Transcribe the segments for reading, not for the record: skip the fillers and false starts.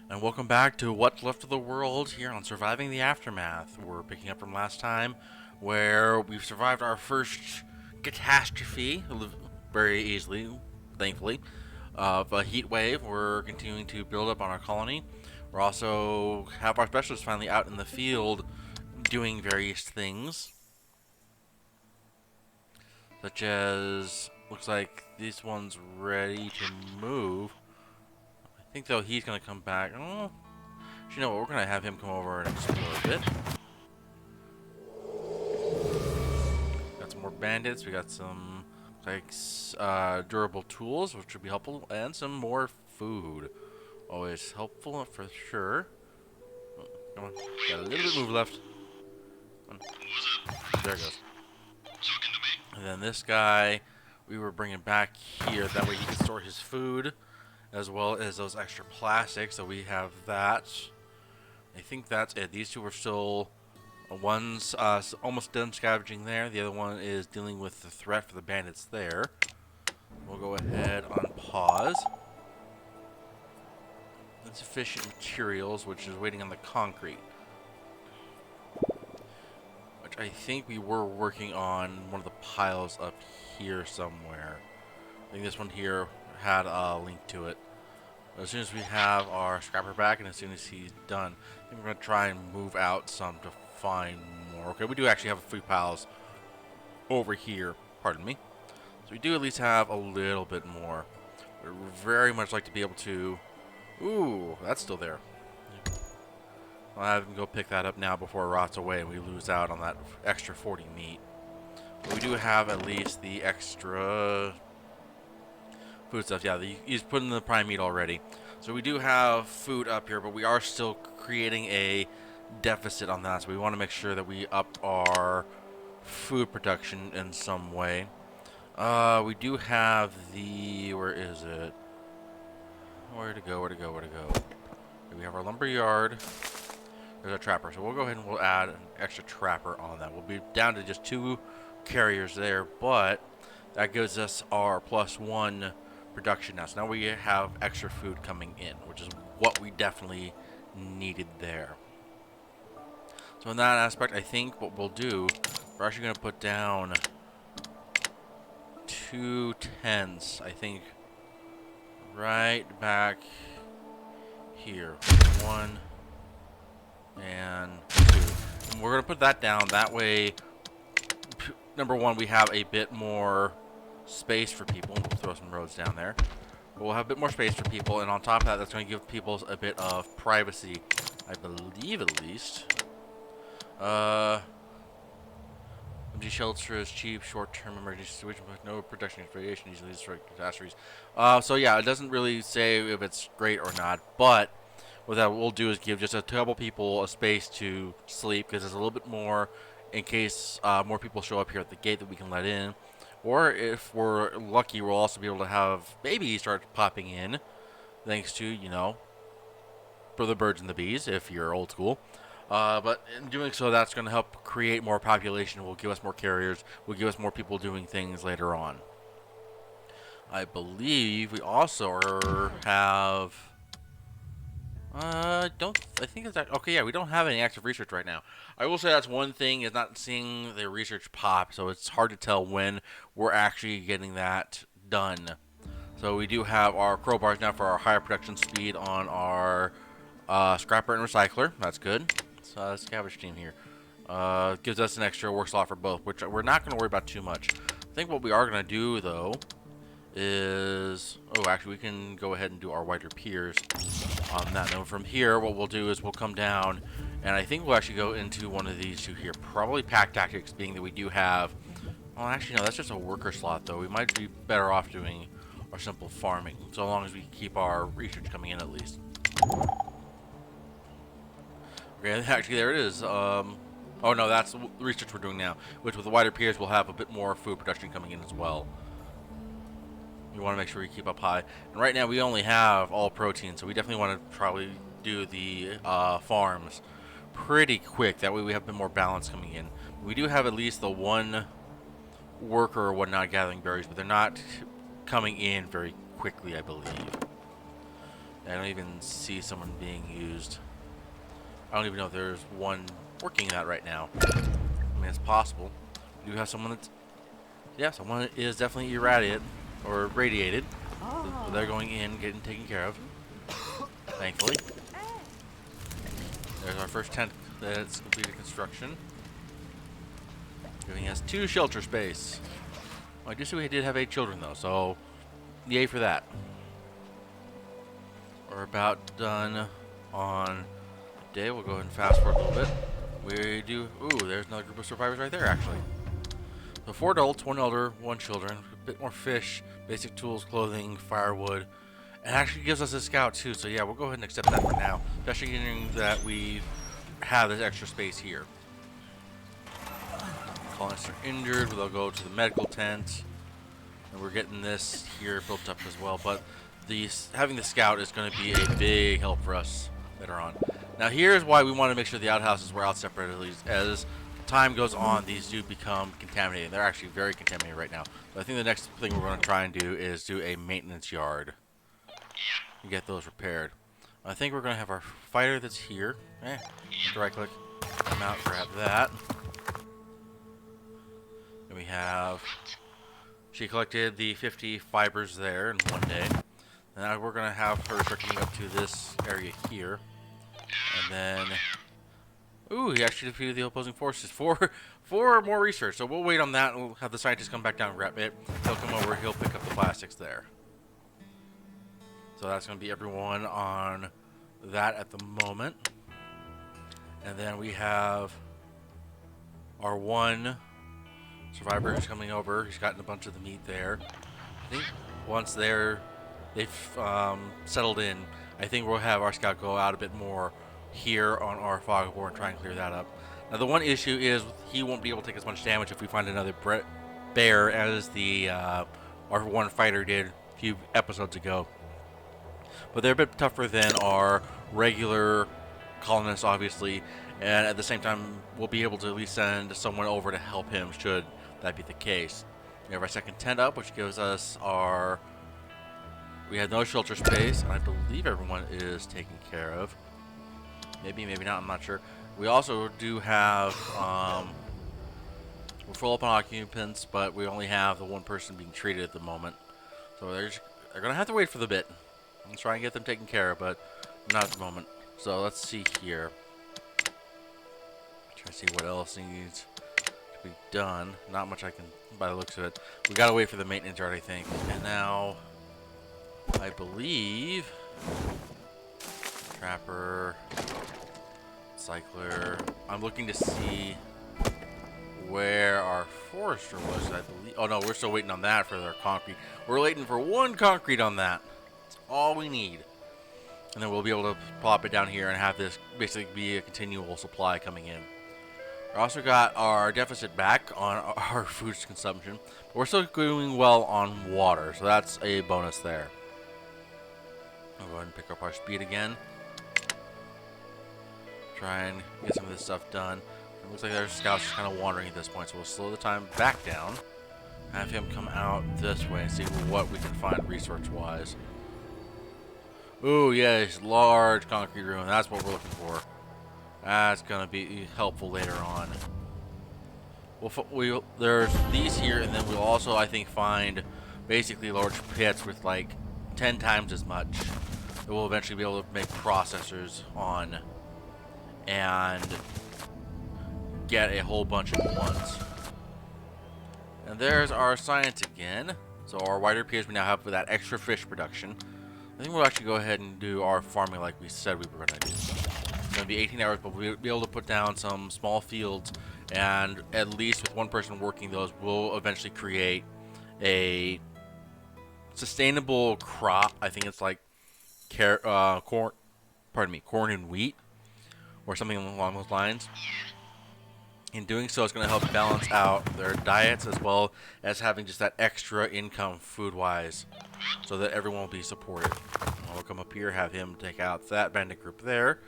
And welcome back to What's Left of the World here on Surviving the Aftermath. We're picking up from last time where we've survived our first catastrophe very easily, thankfully, of a heat wave. We're continuing to build up on our colony. We're also have our specialists finally out in the field doing various things, such as looks like this one's ready to move. I think though he's gonna come back. Oh, you know what? We're gonna have him come over and explore a bit. Got some more bandits. We got some like durable tools, which would be helpful, and some more food. Always helpful for sure. Oh, come on, got a little bit of move left. There it goes. And then this guy, we were bringing back here. That way he can store his food, as well as those extra plastics. So we have that. I think that's it. These two are still. One's almost done scavenging there. The other one is dealing with the threat for the bandits there. We'll go ahead on pause. Insufficient materials, which is waiting on the concrete. Which I think we were working on one of the piles up here somewhere. I think this one here had a link to it. But as soon as we have our scrapper back and as soon as he's done, I think we're going to try and move out some to find more. Okay, we do actually have food piles over here. Pardon me. So we do at least have a little bit more. We'd very much like to be able to... Ooh, that's still there. I'll have him go pick that up now before it rots away and we lose out on that extra 40 meat. But we do have at least the extra food stuff. Yeah, he's put in the prime meat already. So we do have food up here, but we are still creating a deficit on that. So we want to make sure that we up our food production in some way. We do have the... Where is it? Where to go? We have our lumber yard. There's a trapper. So we'll go ahead and we'll add an extra trapper on that. We'll be down to just 2 carriers there, but that gives us our +1 production now. So now we have extra food coming in, which is what we definitely needed there. So in that aspect, I think what we'll do, we're actually going to put down 2 tents, I think, right back here. 1 and 2. And we're going to put that down. That way, number one, we have a bit more space for people. We'll throw some roads down there. We'll have a bit more space for people, and on top of that, that's going to give people a bit of privacy, I believe, at least. MG shelter is cheap, short-term emergency situation with no protection against radiation, easily destroy catastrophes. So yeah, it doesn't really say if it's great or not, but what that will do is give just a couple people a space to sleep, because there's a little bit more in case more people show up here at the gate that we can let in. Or if we're lucky, we'll also be able to have babies start popping in, thanks to, you know, for the birds and the bees, if you're old school. But in doing so, that's going to help create more population. Will give us more carriers. Will give us more people doing things later on. I believe we also have... I think it's... Okay, yeah, we don't have any active research right now. I will say that's one thing, is not seeing the research pop, so it's hard to tell when we're actually getting that done. So we do have our crowbars now for our higher production speed on our scrapper and recycler. That's good. So scavenge team here. Gives us an extra work slot for both, which we're not going to worry about too much. I think what we are going to do, though, is... Oh, actually, we can go ahead and do our wider piers on that. Now, from here, what we'll do is we'll come down, and I think we'll actually go into one of these two here. Probably pack tactics, being that we do have... Well, actually, no, that's just a worker slot, though. We might be better off doing our simple farming, so long as we keep our research coming in, at least. Okay, actually, there it is. Oh, no, that's the research we're doing now, which with the wider piers, we'll have a bit more food production coming in as well. We want to make sure we keep up high. And right now, we only have all protein, so we definitely want to probably do the farms pretty quick. That way, we have a bit more balance coming in. We do have at least the one worker or whatnot gathering berries, but they're not coming in very quickly, I believe. I don't even see someone being used. I don't even know if there's one working that right now. I mean, it's possible. We do have someone that's... Yeah, someone is definitely irradiated, or radiated. So they're going in, getting taken care of. Thankfully. There's our first tent that's completed construction. Giving us 2 shelter space. Well, I do see we did have 8 children though, so yay for that. We're about done on day. We'll go ahead and fast forward a little bit. We do... Ooh, there's another group of survivors right there, actually. So 4 adults, 1 elder, 1 children. A bit more fish, basic tools, clothing, firewood. It actually gives us a scout too, so yeah, we'll go ahead and accept that for now. Especially considering that we have this extra space here. Colonists are injured, they'll go to the medical tent. And we're getting this here built up as well, but having the scout is going to be a big help for us later on. Now here's why we want to make sure the outhouses were out separately. As time goes on, these do become contaminated. They're actually very contaminated right now. So I think the next thing we're going to try and do is do a maintenance yard and get those repaired. I think we're going to have our fighter that's here. Right click, come out, grab that. And we have... She collected the 50 fibers there in one day. And now we're going to have her start coming up to this area here. And then... Ooh, he actually defeated the opposing forces. Four more research. So we'll wait on that and we'll have the scientists come back down and grab it. He'll come over, he'll pick up the plastics there. So that's going to be everyone on that at the moment. And then we have our 1 survivor who's coming over. He's gotten a bunch of the meat there. I think once they've settled in, I think we'll have our scout go out a bit more here on our foghorn and try and clear that up. Now the one issue is he won't be able to take as much damage if we find another bear as the our 1 fighter did a few episodes ago. But they're a bit tougher than our regular colonists, obviously, and at the same time we'll be able to at least send someone over to help him should that be the case. We have our second tent up, which gives us our... We have no shelter space, and I believe everyone is taken care of. Maybe, maybe not, I'm not sure. We also do have... we're full up on occupants, but we only have the 1 person being treated at the moment. So they're going to have to wait for the bit. Let's try and get them taken care of, but not at the moment. So let's see here. Try to see what else needs to be done. Not much I can, by the looks of it. We gotta wait for the maintenance yard, I think. And now, I believe, Trapper, Cycler. I'm looking to see where our forester was, I believe. Oh no, we're still waiting on that for their concrete. We're waiting for 1 concrete on that. That's all we need. And then we'll be able to plop it down here and have this basically be a continual supply coming in. We also got our deficit back on our food consumption, but we're still doing well on water, so that's a bonus there. I'll go ahead and pick up our speed again. Try and get some of this stuff done. It looks like their scouts are kind of wandering at this point, so we'll slow the time back down. Have him come out this way and see what we can find research-wise. Ooh, yes, large concrete room. That's what we're looking for. That's gonna be helpful later on. There's these here, and then we'll also, I think, find basically large pits with like 10 times as much that we'll eventually be able to make processors on and get a whole bunch at once. And there's our science again. So our wider piers we now have for that extra fish production. I think we'll actually go ahead and do our farming like we said we were going to do. It's going to be 18 hours, but we'll be able to put down some small fields, and at least with 1 person working those, we'll eventually create a sustainable crop. I think it's like corn and wheat, or something along those lines. In doing so, it's going to help balance out their diets as well as having just that extra income food-wise, so that everyone will be supported. We'll come up here, have him take out that bandit group there.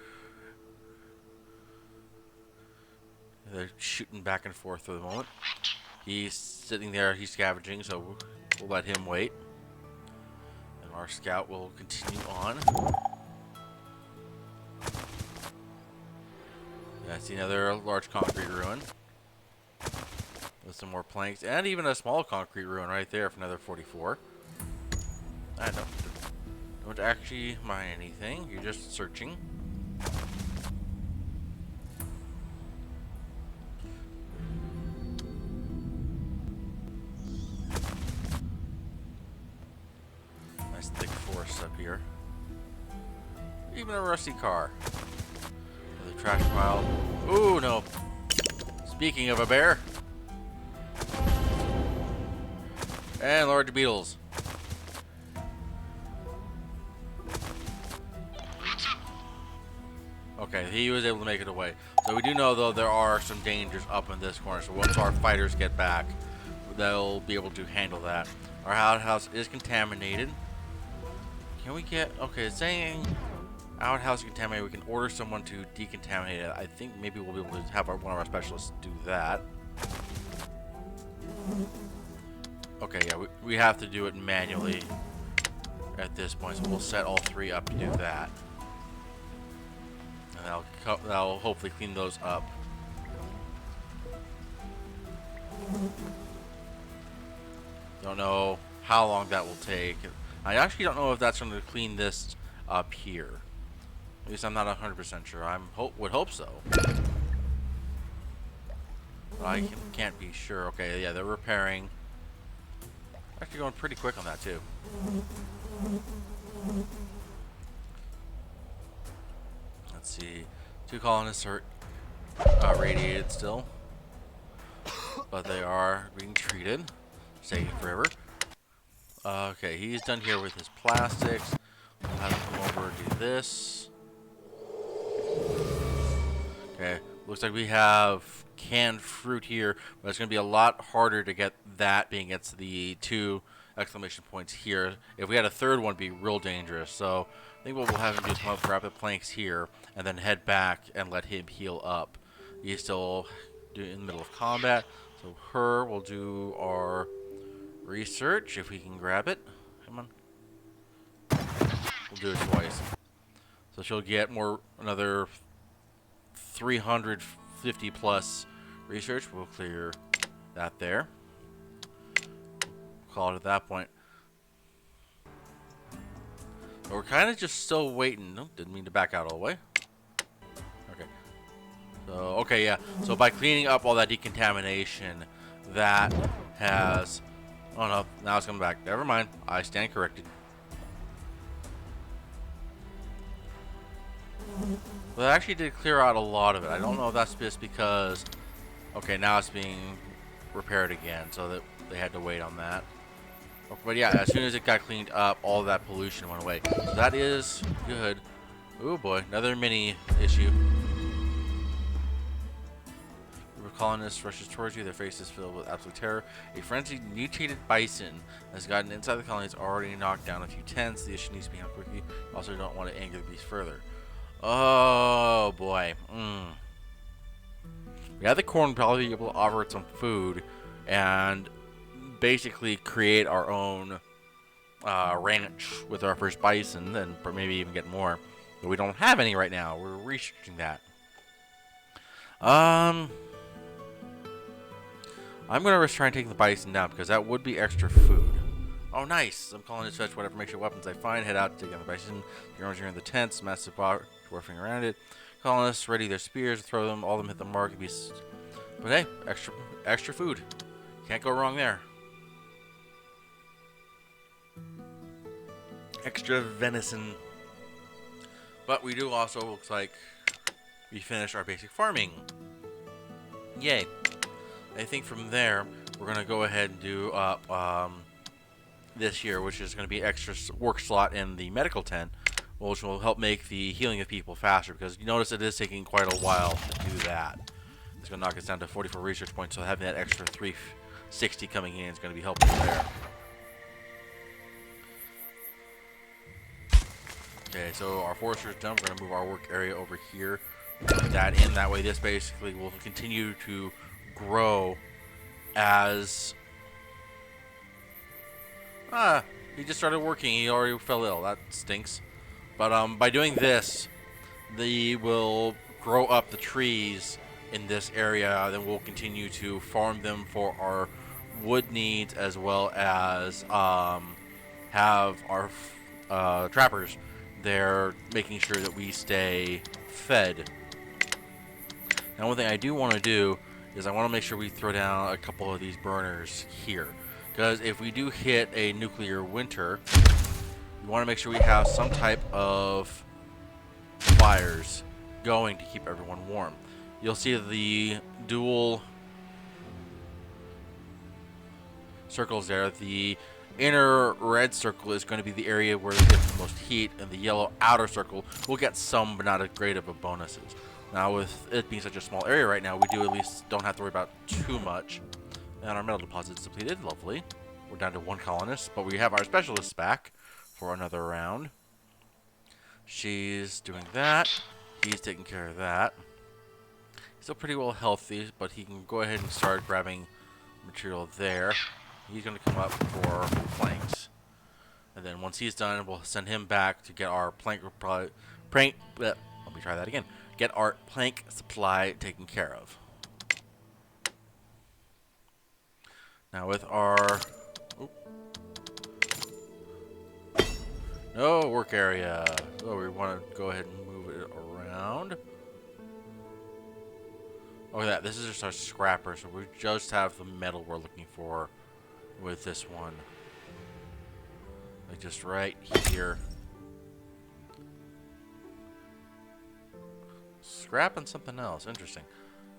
They're shooting back and forth for the moment. He's sitting there, he's scavenging, so we'll let him wait. And Our scout will continue on. Yeah, I see another large concrete ruin. With some more planks, and even a small concrete ruin right there for another 44. I don't actually mine anything. You're just searching. Nice thick forest up here. Even a rusty car. The trash pile. Ooh, no. Speaking of a bear. And large beetles. Okay, he was able to make it away. So we do know, though, there are some dangers up in this corner. So once our fighters get back, they'll be able to handle that. Our outhouse is contaminated. Can we get... Okay, it's saying outhouse contaminated. We can order someone to decontaminate it. I think maybe we'll be able to have one of our specialists do that. Okay, yeah, we have to do it manually at this point, so we'll set all three up to do that. And that'll hopefully clean those up. Don't know how long that will take. I actually don't know if that's going to clean this up here. At least I'm not 100% sure. I would hope so. But I can't be sure. Okay, yeah, they're repairing. Actually going pretty quick on that too. Let's see. 2 colonists are radiated still. But they are being treated. It's taking forever. Okay, he's done here with his plastics. We'll have him come over and do this. Okay, looks like we have canned fruit here, but it's going to be a lot harder to get that being against the 2 exclamation points here. If we had a third one, it'd be real dangerous. So I think what we'll have him do is come up, grab the planks here, and then head back and let him heal up. He's still in the middle of combat, so we'll do our research if we can grab it. Come on. We'll do it twice. So she'll get another 350 plus research. We'll clear that there. Call it at that point. But we're kind of just still waiting. No, didn't mean to back out all the way. Okay. So, okay, yeah. So by cleaning up all that decontamination, that has... Oh no, now it's coming back. Never mind. I stand corrected. Well, it actually did clear out a lot of it. I don't know if that's just because... Okay, now it's being repaired again, so that they had to wait on that. But yeah, as soon as it got cleaned up, all that pollution went away. So that is good. Oh boy, another mini issue. A colonist rushes towards you, their faces filled with absolute terror. A frenzied, mutated bison has gotten inside the colony. It's already knocked down a few tents. The issue needs to be handled quickly. Also, don't want to anger the beast further. Oh boy. Yeah, the corn probably be able to offer it some food and basically create our own ranch with our first bison, and maybe even get more. But we don't have any right now. We're researching that. I'm gonna try and take the bison down because that would be extra food. Oh, nice! I'm calling to fetch whatever makeshift weapons I find. Head out to take down the bison. The arms are in the tents. Massive dwarfing around it. Colonists ready their spears, throw them. All of them hit the mark. But hey, extra food. Can't go wrong there. Extra venison. But we do also, looks like, we finished our basic farming. Yay. I think from there, we're going to go ahead and do this here, which is going to be extra work slot in the medical tent, which will help make the healing of people faster, because you notice it is taking quite a while to do that. It's going to knock us down to 44 research points, so having that extra 360 coming in is going to be helpful there. Okay, so our forester's done. We're going to move our work area over here. Put that in. That way, this basically will continue to grow as... He just started working. He already fell ill. That stinks. But by doing this, they will grow up the trees in this area. Then we'll continue to farm them for our wood needs, as well as have our trappers there making sure that we stay fed. Now, one thing I do want to do is I want to make sure we throw down a couple of these burners here, because if we do hit a nuclear winter, we want to make sure we have some type of fires going to keep everyone warm. You'll see the dual circles there. The inner red circle is going to be the area where it gets the most heat, and the yellow outer circle will get some but not as great of a bonuses. Now, with it being such a small area right now, we do at least don't have to worry about too much. And our metal deposit's depleted. Lovely. We're down to 1 colonist, but we have our specialists back for another round. She's doing that. He's taking care of that. He's still pretty well healthy, but he can go ahead and start grabbing material there. He's going to come up for planks. And then once he's done, we'll send him back to get our plank Get our plank supply taken care of. Now with our no work area. So we want to go ahead and move it around. Oh, yeah, this is just our scrapper, so we just have the metal we're looking for with this one. Like just right here. Scrap and something else. Interesting.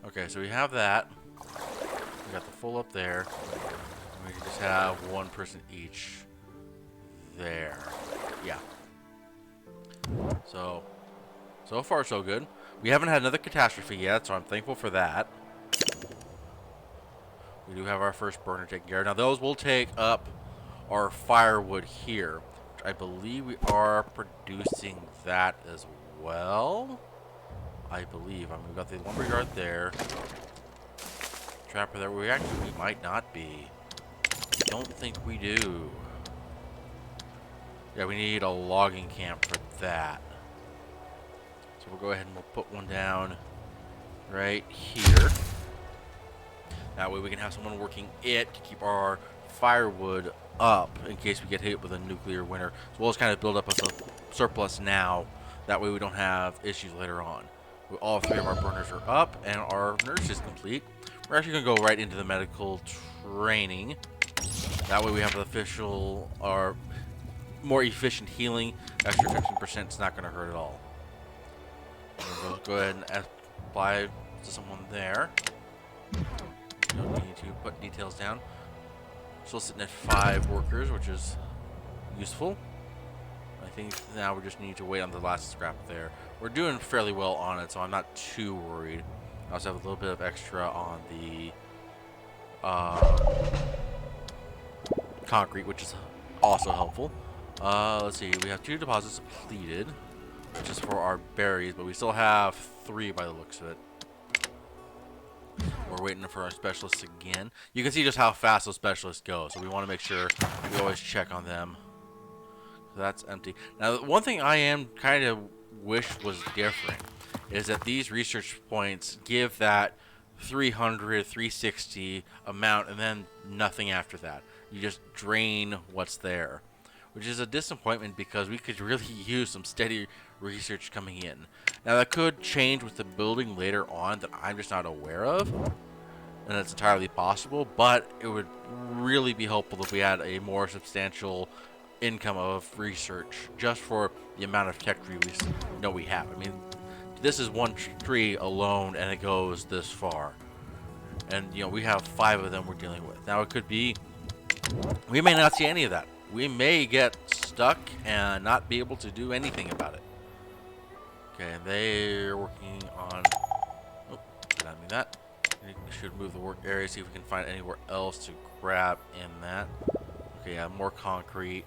Okay, so we have that. We got the full up there. And we can just have one person each there. Yeah. So far so good. We haven't had another catastrophe yet, so I'm thankful for that. We do have our first burner taken care of. Now those will take up our firewood here, which I believe we are producing that as well. I believe. I mean, we've got the lumberyard there. Trapper there. We might not be. Don't think we do. Yeah, we need a logging camp for that. So we'll go ahead and we'll put one down right here. That way we can have someone working it to keep our firewood up in case we get hit with a nuclear winter. So we'll just kind of build up a surplus now. That way we don't have issues later on. All 3 of our burners are up, and our nurse is complete. We're actually going to go right into the medical training. That way we have the official, or more efficient healing. Extra 15% is not going to hurt at all. We'll go ahead and apply to someone there. Don't need to put details down. Still sitting at 5 workers, which is useful. I think now we just need to wait on the last scrap there. We're doing fairly well on it, so I'm not too worried. I also have a little bit of extra on the concrete, which is also helpful. Let's see, we have 2 deposits depleted, which is for our berries, but we still have 3 by the looks of it. We're waiting for our specialists again. You can see just how fast those specialists go, so we want to make sure we always check on them. So that's empty. Now, one thing I am kind of wish was different is that these research points give that 300, 360 amount and then nothing after that. You just drain what's there, which is a disappointment because we could really use some steady research coming in. Now, that could change with the building later on that I'm just not aware of, and it's entirely possible, but it would really be helpful if we had a more substantial income of research just for the amount of tech tree we have. I mean, this is 1 tree alone and it goes this far, and you know we have 5 of them we're dealing with. Now it could be we may not see any of that. We may get stuck and not be able to do anything about it. Okay, they're working on did not mean that. We should move the work area, see if we can find anywhere else to grab in that. Okay, yeah, more concrete.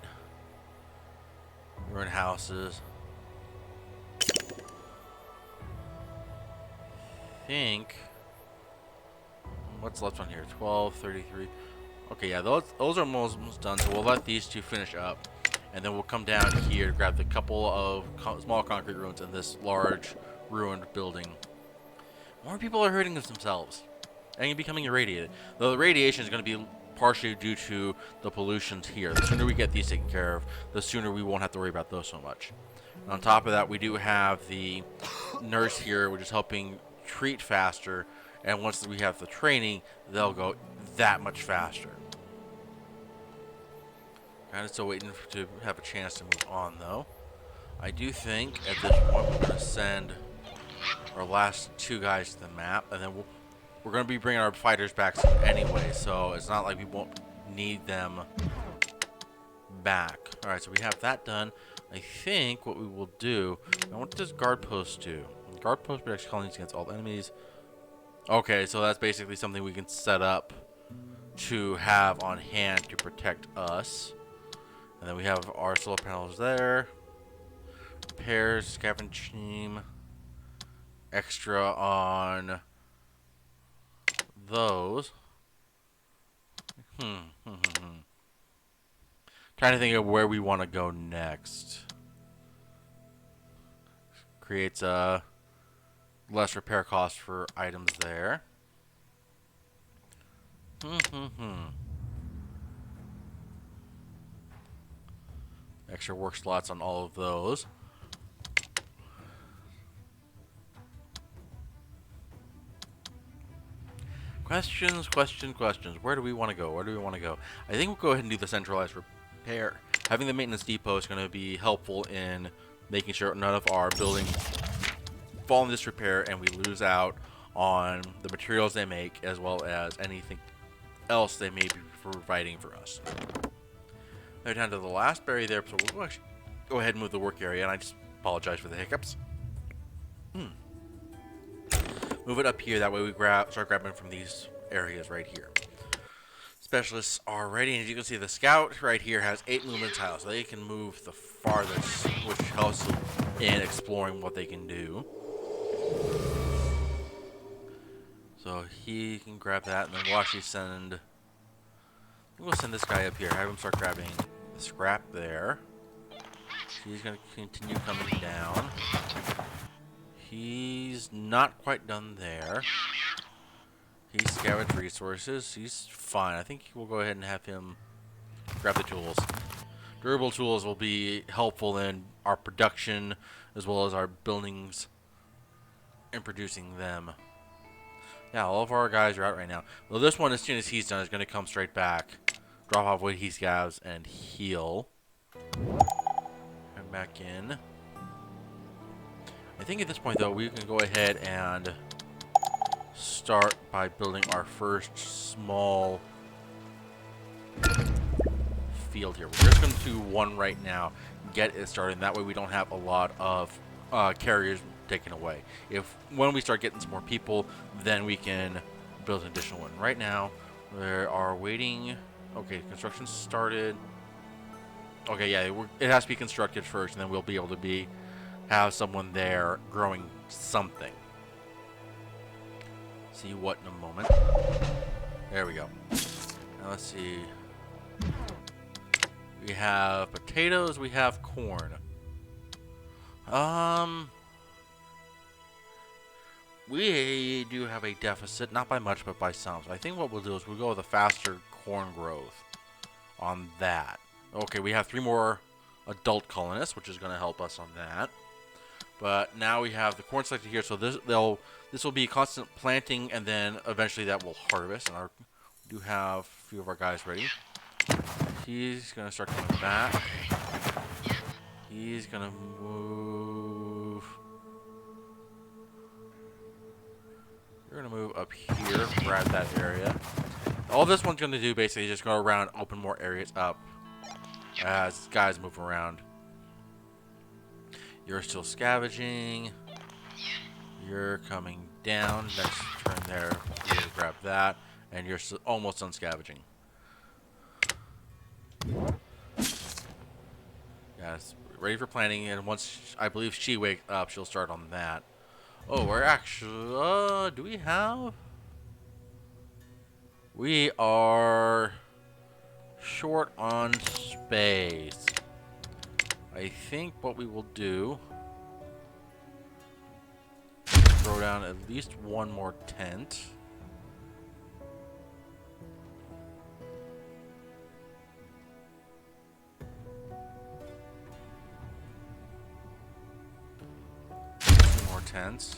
We're in houses. I think what's left on here? 12, 33. Okay, yeah, those are almost done, so we'll let these 2 finish up. and then we'll come down here to grab the couple of small concrete ruins in this large ruined building. More people are hurting themselves and becoming irradiated. Though the radiation is going to be partially due to the pollutions here. The sooner we get these taken care of, the sooner we won't have to worry about those so much. And on top of that, we do have the nurse here, which is helping treat faster. And once we have the training, they'll go that much faster. Kind of still waiting to have a chance to move on, though. I do think at this point we're going to send our last two guys to the map, and then we're going to be bringing our fighters back anyway, so it's not like we won't need them back. Alright, so we have that done. I think what we will do... Now, what does guard post do? Guard post protects colonies against all enemies. Okay, so that's basically something we can set up to have on hand to protect us. And then we have our solar panels there. Repairs, scavenging, extra on those. Trying to think of where we want to go next. Creates a less repair cost for items there. Extra work slots on all of those. Questions. Where do we want to go? I think we'll go ahead and do the centralized repair. Having the maintenance depot is going to be helpful in making sure none of our buildings fall in disrepair and we lose out on the materials they make as well as anything else they may be providing for us. Now down to the last berry there, so we'll actually go ahead and move the work area, and I just apologize for the hiccups. Move it up here, that way we start grabbing from these areas right here. Specialists are ready, and as you can see, the scout right here has 8 movement tiles, so they can move the farthest, which helps in exploring what they can do. So he can grab that, and then we'll actually send... We'll send this guy up here, have him start grabbing the scrap there. He's going to continue coming down. He's not quite done there. He's scavenged resources. He's fine. I think we'll go ahead and have him grab the tools. Durable tools will be helpful in our production as well as our buildings and producing them. Yeah, all of our guys are out right now. Well, this one, as soon as he's done, is going to come straight back, drop off what he scavs, and heal. Come back in. I think at this point, though, we can go ahead and start by building our first small field here. We're just going to do one right now, get it started, and that way we don't have a lot of carriers taken away. When we start getting some more people, then we can build an additional one. Right now, we are waiting. Okay, construction started. Okay, yeah, it has to be constructed first, and then we'll be able to have someone there growing something. See what in a moment. There we go. Now let's see. We have potatoes. We have corn. We do have a deficit, not by much, but by some. So I think what we'll do is we'll go with a faster corn growth on that. Okay, we have 3 more adult colonists, which is going to help us on that. But now we have the corn selected here, so this will be constant planting, and then eventually that will harvest. And we do have a few of our guys ready. He's going to start coming back. He's going to move. You're going to move up here, grab that area. All this one's going to do basically is just go around, open more areas up as guys move around. You're still scavenging. You're coming down. Next turn there, you grab that, and you're almost done scavenging. Yeah, it's ready for planting, and once I believe she wakes up, she'll start on that. Oh, we're actually... do we have... We are short on space. I think what we will do, throw down at least one more tent. Two more tents.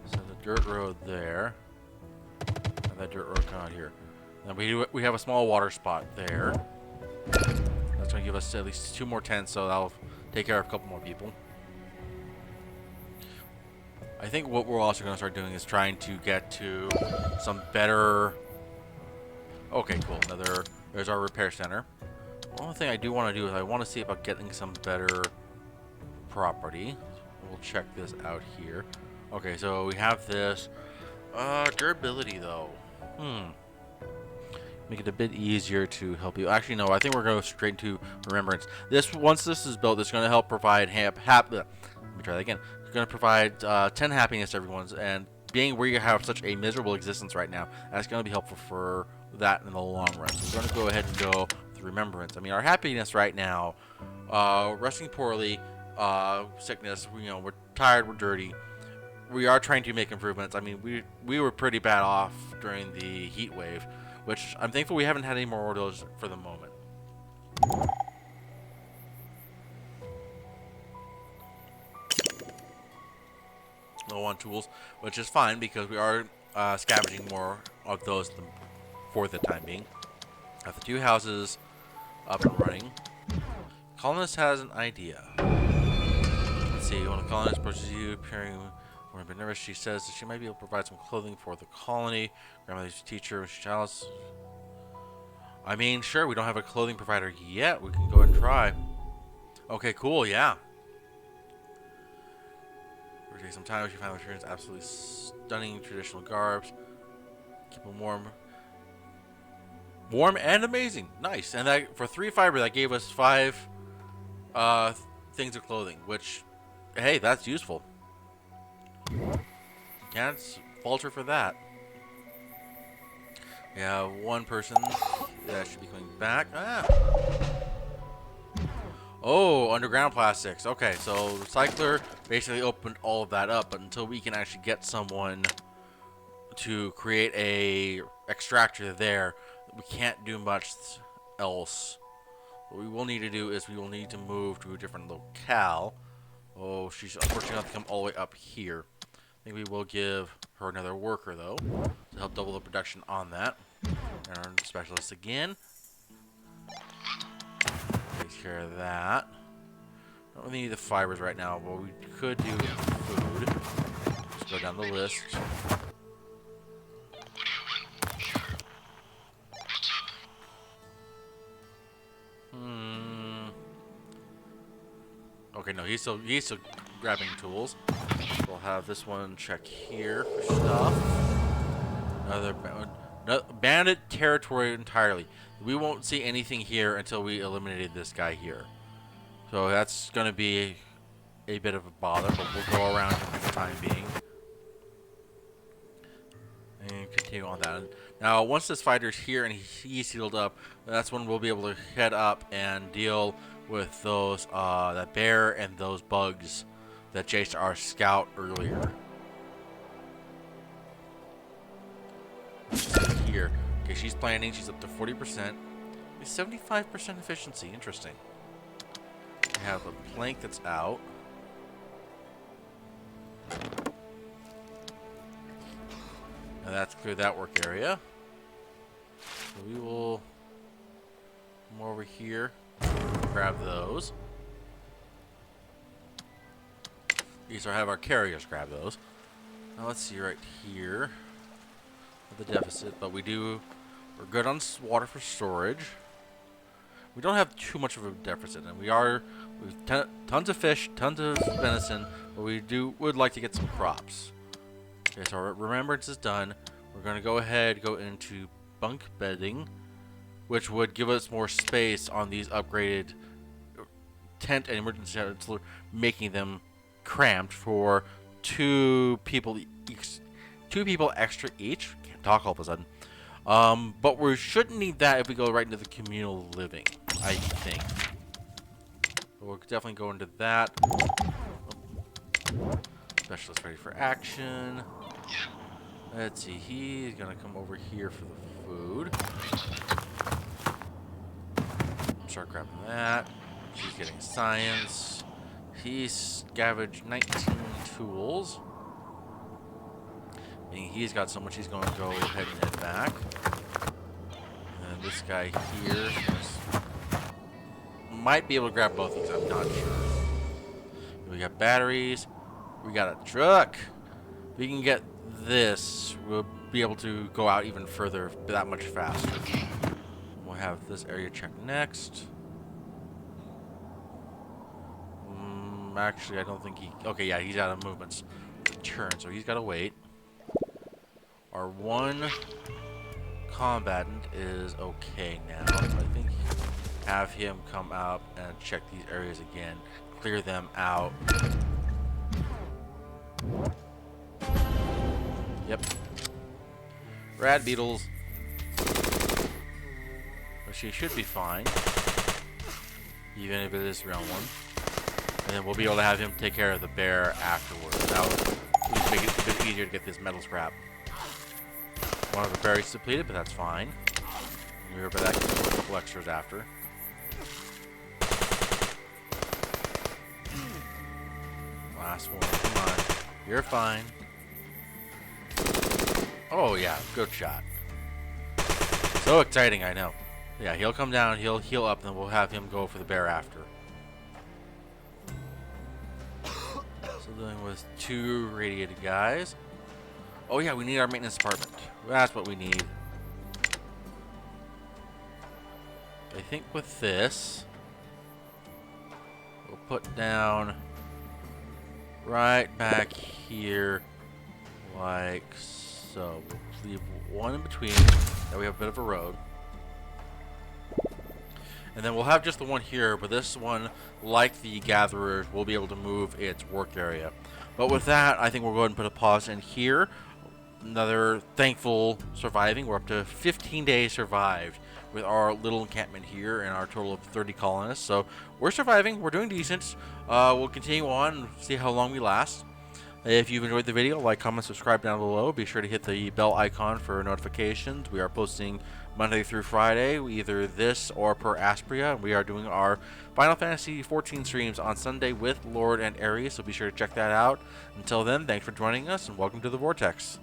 So the dirt road there, and that dirt road coming out here. Then we have a small water spot there. That's going to give us at least 2 more tents, so that'll take care of a couple more people. I think what we're also going to start doing is trying to get to some better... Okay, cool. There's our repair center. The only thing I do want to do is I want to see about getting some better property. We'll check this out here. Okay, so we have this. Durability, though. Make it a bit easier to help you. Actually, no, I think we're going to go straight to Remembrance. Once this is built, it's going to help provide let me try that again. It's going to provide 10 happiness to everyone, and being where you have such a miserable existence right now, that's going to be helpful for that in the long run. So we're going to go ahead and go with Remembrance. I mean, our happiness right now, resting poorly, sickness, we're tired, we're dirty. We are trying to make improvements. I mean, we were pretty bad off during the heat wave, which I'm thankful we haven't had any more of those for the moment. Low on tools, which is fine because we are scavenging more of those for the time being. Have the 2 houses up and running. Colonist has an idea. Let's see, when the colonist approaches you, appearing more a bit nervous, she says that she might be able to provide some clothing for the colony. Grandmother's teacher, she tells us. I mean, sure, we don't have a clothing provider yet. We can go and try. Okay, cool, yeah. We're taking some time. She found returns absolutely stunning traditional garbs. Keep them warm. Warm and amazing. Nice. And that for 3 fiber, that gave us 5 things of clothing, which, hey, that's useful. Can't falter for that. We have 1 person that should be coming back. Oh, underground plastics. Okay, so Recycler basically opened all of that up, but until we can actually get someone to create a extractor there, we can't do much else. What we will need to do is we will need to move to a different locale. Oh, she's unfortunately going to come all the way up here. I think we will give her another worker, though, to help double the production on that. And our specialist again. Takes care of that. Don't really need the fibers right now, but we could do food. Let's go down the list. Okay, no, he's still grabbing tools. We'll have this one check here for stuff. Another bandit territory entirely. We won't see anything here until we eliminated this guy here. So that's going to be a bit of a bother, but we'll go around him for the time being. And continue on that. Now, once this fighter's here and he's healed up, that's when we'll be able to head up and deal with those, that bear and those bugs that chased our scout earlier. Here. Okay, she's planning. She's up to 40%. 75% efficiency. Interesting. We have a plank that's out. Now that's cleared that work area. So we will come over here, grab those. These are have our carriers grab those. Now let's see right here. The deficit, but we're good on water for storage. We don't have too much of a deficit, and we've tons of fish, tons of venison, but we would like to get some crops. Okay, so our Remembrance is done. We're going to go into bunk bedding, which would give us more space on these upgraded tent and emergency tents, making them cramped for 2 people extra each. Can't talk all of a sudden. But we shouldn't need that if we go right into the communal living, I think. But we'll definitely go into that. Specialist ready for action. Let's see, he's gonna come over here for the food. Start grabbing that. She's getting science. He scavenged 19 tools. And he's got so much he's going to go ahead and head back. And this guy here might be able to grab both of these, I'm not sure. We got batteries. We got a truck. If we can get this, we'll be able to go out even further that much faster. We'll have this area checked next. Actually, I don't think he... Okay, yeah, he's out of movements to turn, so he's got to wait. Our one combatant is okay now, so I think have him come out and check these areas again, clear them out. Yep. Rad beetles. But she should be fine, even if it is round one. And then we'll be able to have him take care of the bear afterwards. That will make it a bit easier to get this metal scrap. One of the berries depleted, but that's fine. We'll be back to a couple extras after. Last one, come on. You're fine. Oh yeah, good shot. So exciting, I know. Yeah, he'll come down, he'll heal up, and then we'll have him go for the bear after. So dealing with 2 radiated guys. Oh yeah, we need our maintenance department. That's what we need. I think with this, we'll put down right back here, like so. We'll leave one in between. Now we have a bit of a road. And then we'll have just the one here, but this one, like the gatherers, will be able to move its work area. But with that, I think we'll go ahead and put a pause in here. Another thankful surviving. We're up to 15 days survived with our little encampment here and our total of 30 colonists. So we're surviving. We're doing decent. We'll continue on and see how long we last. If you've enjoyed the video, like, comment, subscribe down below. Be sure to hit the bell icon for notifications. We are posting Monday through Friday, either this or per Aspria. We are doing our Final Fantasy XIV streams on Sunday with Lord and Ares, so be sure to check that out. Until then, thanks for joining us, and welcome to the Vortex.